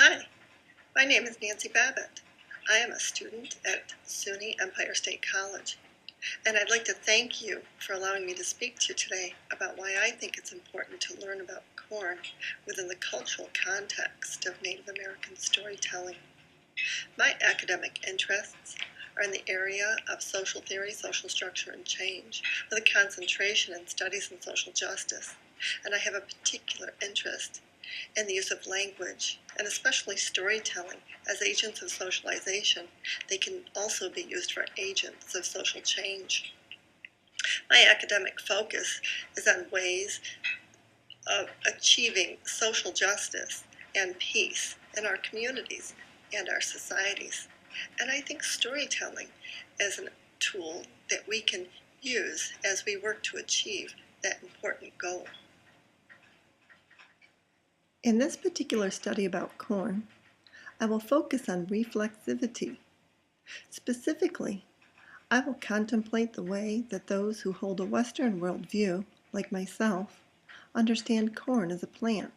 Hi, my name is Nancy Babbitt. I am a student at SUNY Empire State College, and I'd like to thank you for allowing me to speak to you today about why I think it's important to learn about corn within the cultural context of Native American storytelling. My academic interests are in the area of social theory, social structure, and change, with a concentration in studies in social justice, and I have a particular interest in the use of language, and especially storytelling, as agents of socialization. They can also be used for agents of social change. My academic focus is on ways of achieving social justice and peace in our communities and our societies. And I think storytelling is a tool that we can use as we work to achieve that important goal. In this particular study about corn, I will focus on reflexivity. Specifically, I will contemplate the way that those who hold a Western worldview, like myself, understand corn as a plant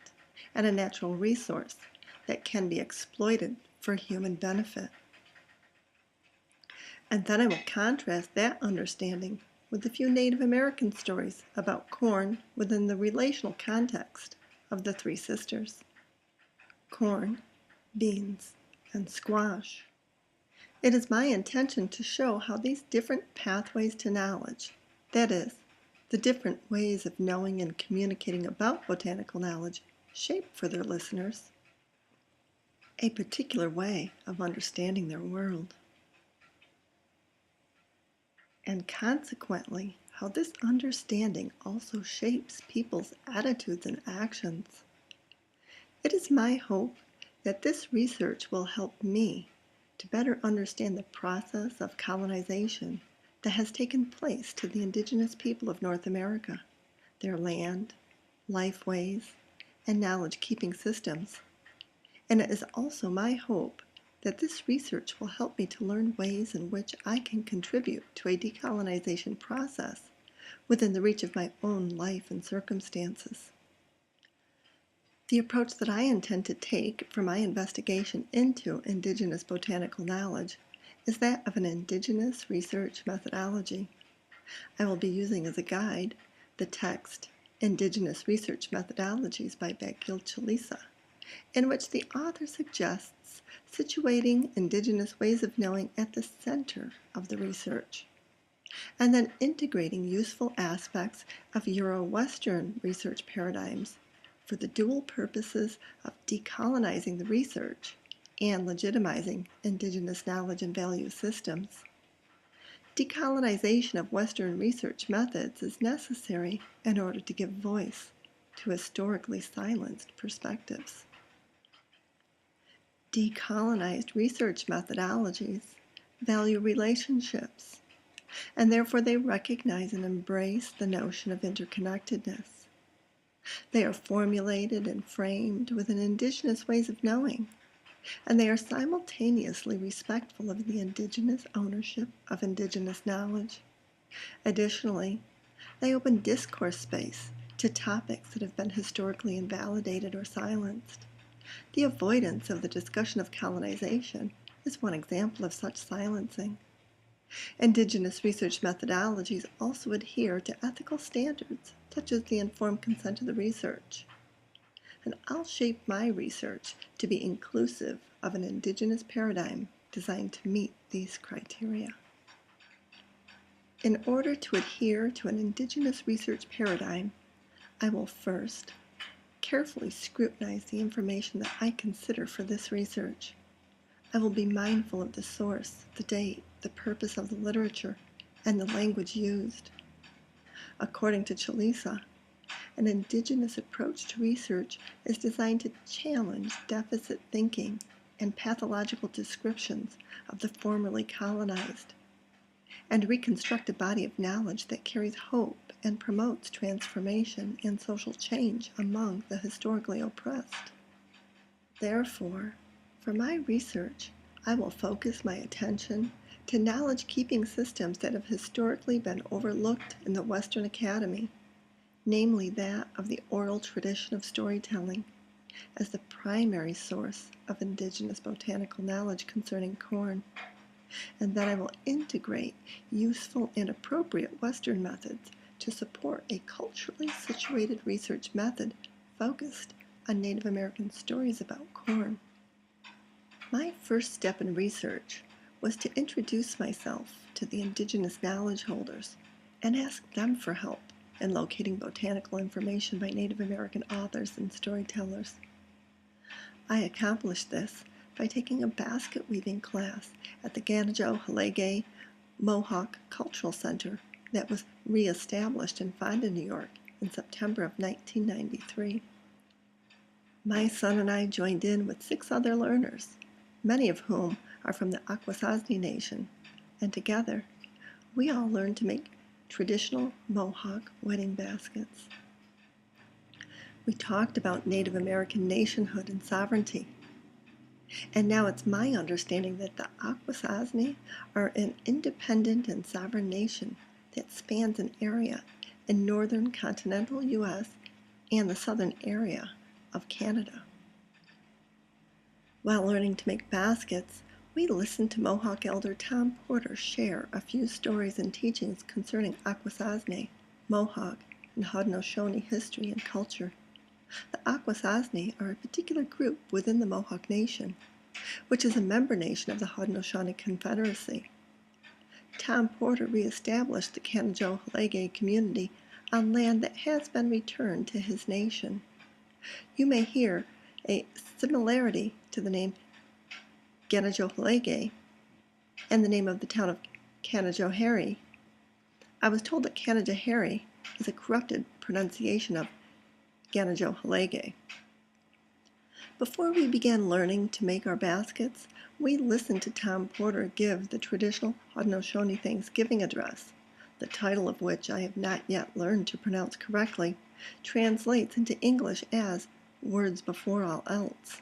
and a natural resource that can be exploited for human benefit. And then I will contrast that understanding with a few Native American stories about corn within the relational context of the three sisters: corn, beans, and squash. It is my intention to show how these different pathways to knowledge, that is, the different ways of knowing and communicating about botanical knowledge, shape for their listeners a particular way of understanding their world. And consequently, how this understanding also shapes people's attitudes and actions. It is my hope that this research will help me to better understand the process of colonization that has taken place to the indigenous people of North America, their land, lifeways, and knowledge-keeping systems. And it is also my hope that this research will help me to learn ways in which I can contribute to a decolonization process within the reach of my own life and circumstances. The approach that I intend to take for my investigation into indigenous botanical knowledge is that of an indigenous research methodology. I will be using as a guide the text Indigenous Research Methodologies by Chalisa, in which the author suggests situating indigenous ways of knowing at the center of the research, and then integrating useful aspects of Euro-Western research paradigms for the dual purposes of decolonizing the research and legitimizing indigenous knowledge and value systems. Decolonization of Western research methods is necessary in order to give voice to historically silenced perspectives. Decolonized research methodologies value relationships, and therefore they recognize and embrace the notion of interconnectedness. They are formulated and framed within indigenous ways of knowing, and they are simultaneously respectful of the indigenous ownership of indigenous knowledge. Additionally, they open discourse space to topics that have been historically invalidated or silenced. The avoidance of the discussion of colonization is one example of such silencing. Indigenous research methodologies also adhere to ethical standards, such as the informed consent of the research. And I'll shape my research to be inclusive of an indigenous paradigm designed to meet these criteria. In order to adhere to an indigenous research paradigm, I will first carefully scrutinize the information that I consider for this research. I will be mindful of the source, the date, the purpose of the literature, and the language used. According to Chalisa, an indigenous approach to research is designed to challenge deficit thinking and pathological descriptions of the formerly colonized, and reconstruct a body of knowledge that carries hope and promotes transformation and social change among the historically oppressed. Therefore, for my research, I will focus my attention to knowledge-keeping systems that have historically been overlooked in the Western Academy, namely that of the oral tradition of storytelling, as the primary source of indigenous botanical knowledge concerning corn, and that I will integrate useful and appropriate Western methods to support a culturally situated research method focused on Native American stories about corn. My first step in research was to introduce myself to the indigenous knowledge holders and ask them for help in locating botanical information by Native American authors and storytellers. I accomplished this by taking a basket weaving class at the Ganajo-Halege Mohawk Cultural Center that was re-established in Fonda, New York in September of 1993. My son and I joined in with 6 other learners, many of whom are from the Akwesasne Nation, and together we all learned to make traditional Mohawk wedding baskets. We talked about Native American nationhood and sovereignty, and now it's my understanding that the Akwesasne are an independent and sovereign nation that spans an area in northern continental U.S. and the southern area of Canada. While learning to make baskets, we listened to Mohawk elder Tom Porter share a few stories and teachings concerning Akwesasne, Mohawk, and Haudenosaunee history and culture. The Akwesasne are a particular group within the Mohawk Nation, which is a member nation of the Haudenosaunee Confederacy. Tom Porter reestablished the Ganajo-Halege community on land that has been returned to his nation. You may hear a similarity to the name Ganajo-Halege and the name of the town of Canajoharie. I was told that Canajoharie is a corrupted pronunciation of Ganajo-Halege. Before we began learning to make our baskets, we listened to Tom Porter give the traditional Haudenosaunee Thanksgiving address, the title of which I have not yet learned to pronounce correctly, translates into English as words before all else.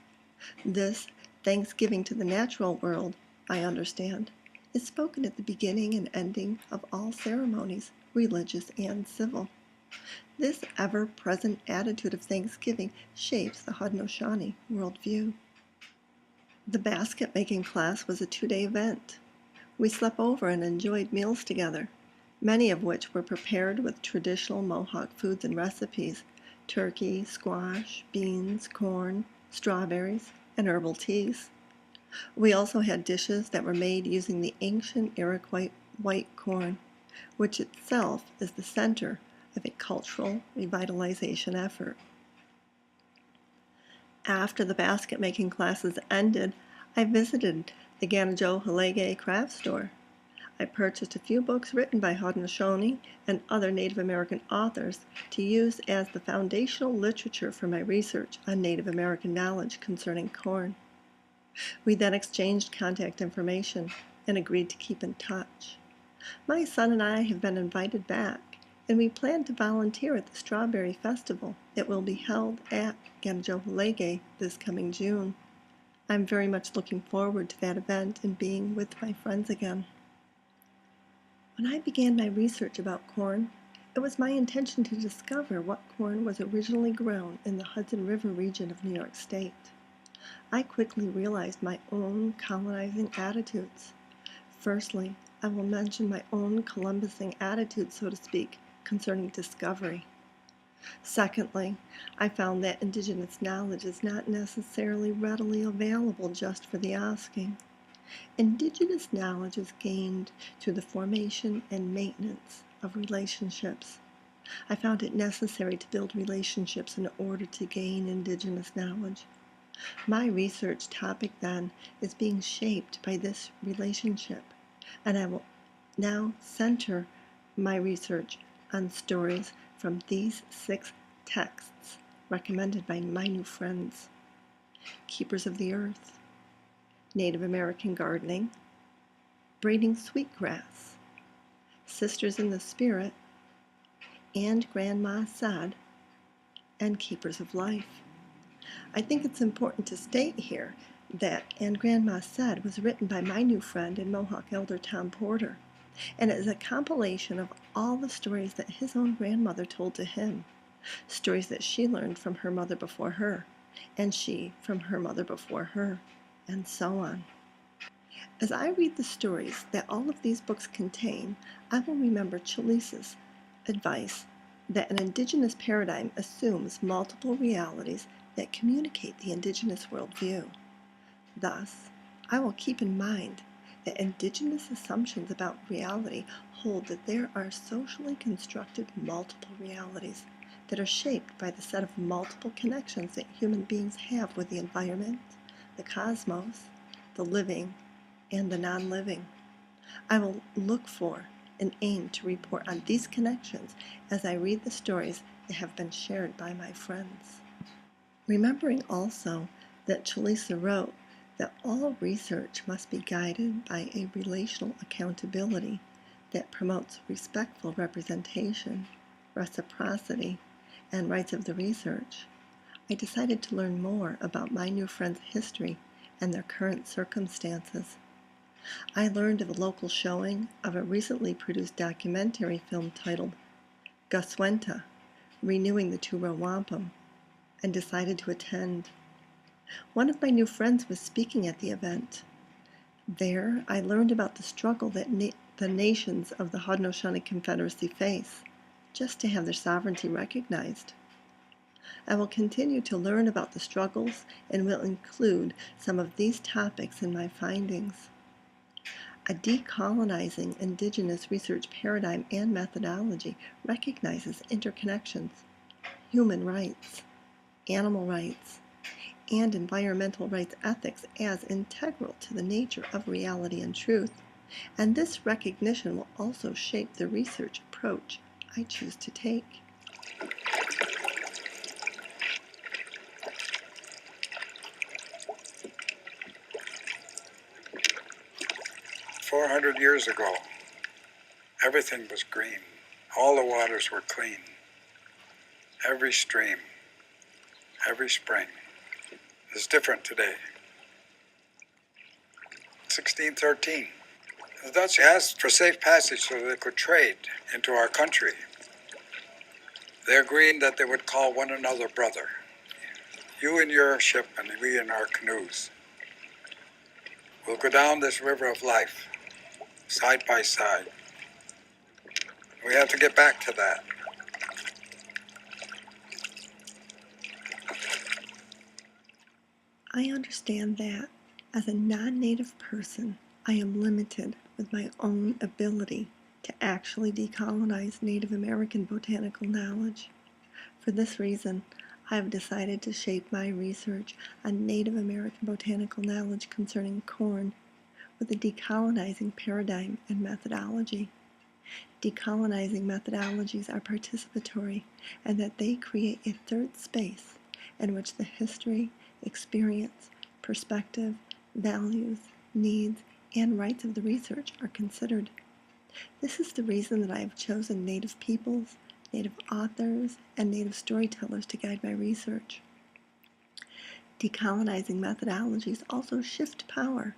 This thanksgiving to the natural world, I understand, is spoken at the beginning and ending of all ceremonies, religious and civil. This ever-present attitude of thanksgiving shapes the Haudenosaunee worldview. The basket-making class was a 2-day event. We slept over and enjoyed meals together, many of which were prepared with traditional Mohawk foods and recipes: turkey, squash, beans, corn, strawberries, and herbal teas. We also had dishes that were made using the ancient Iroquois white corn, which itself is the center of a cultural revitalization effort. After the basket-making classes ended, I visited the Ganajo-Halege craft store. I purchased a few books written by Haudenosaunee and other Native American authors to use as the foundational literature for my research on Native American knowledge concerning corn. We then exchanged contact information and agreed to keep in touch. My son and I have been invited back, and we plan to volunteer at the Strawberry Festival that will be held at Ganajo-Halege this coming June. I'm very much looking forward to that event and being with my friends again. When I began my research about corn, it was my intention to discover what corn was originally grown in the Hudson River region of New York State. I quickly realized my own colonizing attitudes. Firstly, I will mention my own Columbusing attitude, so to speak, concerning discovery. Secondly, I found that indigenous knowledge is not necessarily readily available just for the asking. Indigenous knowledge is gained through the formation and maintenance of relationships. I found it necessary to build relationships in order to gain indigenous knowledge. My research topic then is being shaped by this relationship, and I will now center my research on stories from these 6 texts recommended by my new friends: Keepers of the Earth, Native American Gardening, Braiding Sweetgrass, Sisters in the Spirit, and Grandma Said, and Keepers of Life. I think it's important to state here that And Grandma Said was written by my new friend and Mohawk elder Tom Porter, and it is a compilation of all the stories that his own grandmother told to him, stories that she learned from her mother before her, and she from her mother before her, and so on. As I read the stories that all of these books contain, I will remember Chalice's advice that an indigenous paradigm assumes multiple realities that communicate the indigenous worldview. Thus, I will keep in mind that indigenous assumptions about reality hold that there are socially constructed multiple realities that are shaped by the set of multiple connections that human beings have with the environment, the cosmos, the living, and the non-living. I will look for and aim to report on these connections as I read the stories that have been shared by my friends. Remembering also that Chalisa wrote that all research must be guided by a relational accountability that promotes respectful representation, reciprocity, and rights of the research, I decided to learn more about my new friends' history and their current circumstances. I learned of a local showing of a recently produced documentary film titled Guswenta, Renewing the Two-Row Wampum, and decided to attend. One of my new friends was speaking at the event. There, I learned about the struggle that the nations of the Haudenosaunee Confederacy face, just to have their sovereignty recognized. I will continue to learn about the struggles and will include some of these topics in my findings. A decolonizing indigenous research paradigm and methodology recognizes interconnections, human rights, animal rights, and environmental rights ethics as integral to the nature of reality and truth, and this recognition will also shape the research approach I choose to take. "400 years ago, everything was green. All the waters were clean. Every stream, every spring is different today." 1613, the Dutch asked for safe passage so they could trade into our country. They agreed that they would call one another brother. You in your ship and we in our canoes. We'll go down this river of life, side by side. We have to get back to that. I understand that, as a non-native person, I am limited with my own ability to actually decolonize Native American botanical knowledge. For this reason, I have decided to shape my research on Native American botanical knowledge concerning corn with a decolonizing paradigm and methodology. Decolonizing methodologies are participatory and that they create a third space in which the history, experience, perspective, values, needs, and rights of the research are considered. This is the reason that I have chosen Native peoples, Native authors, and Native storytellers to guide my research. Decolonizing methodologies also shift power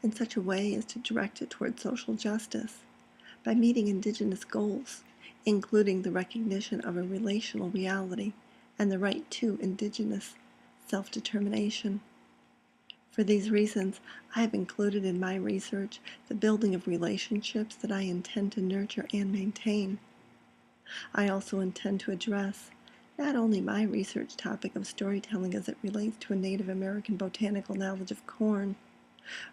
in such a way as to direct it toward social justice by meeting indigenous goals, including the recognition of a relational reality and the right to indigenous self-determination. For these reasons, I have included in my research the building of relationships that I intend to nurture and maintain. I also intend to address not only my research topic of storytelling as it relates to a Native American botanical knowledge of corn,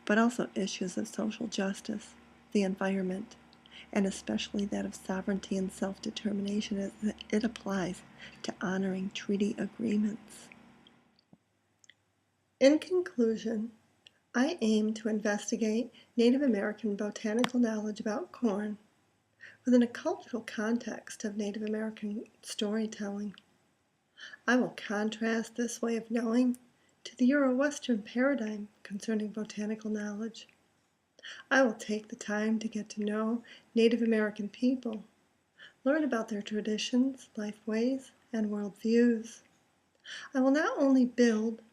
but also issues of social justice, the environment, and especially that of sovereignty and self-determination as it applies to honoring treaty agreements. In conclusion, I aim to investigate Native American botanical knowledge about corn within a cultural context of Native American storytelling. I will contrast this way of knowing to the Euro-Western paradigm concerning botanical knowledge. I will take the time to get to know Native American people, learn about their traditions, life ways, and worldviews. I will not only build,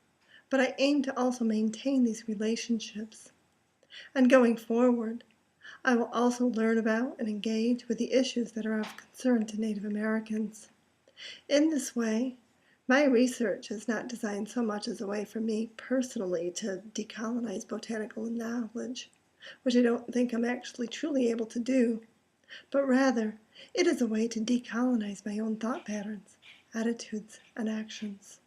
but I aim to also maintain these relationships. And going forward, I will also learn about and engage with the issues that are of concern to Native Americans. In this way, My research is not designed so much as a way for me personally to decolonize botanical knowledge, which I don't think I'm actually truly able to do, but rather it is a way to decolonize my own thought patterns, attitudes, and actions.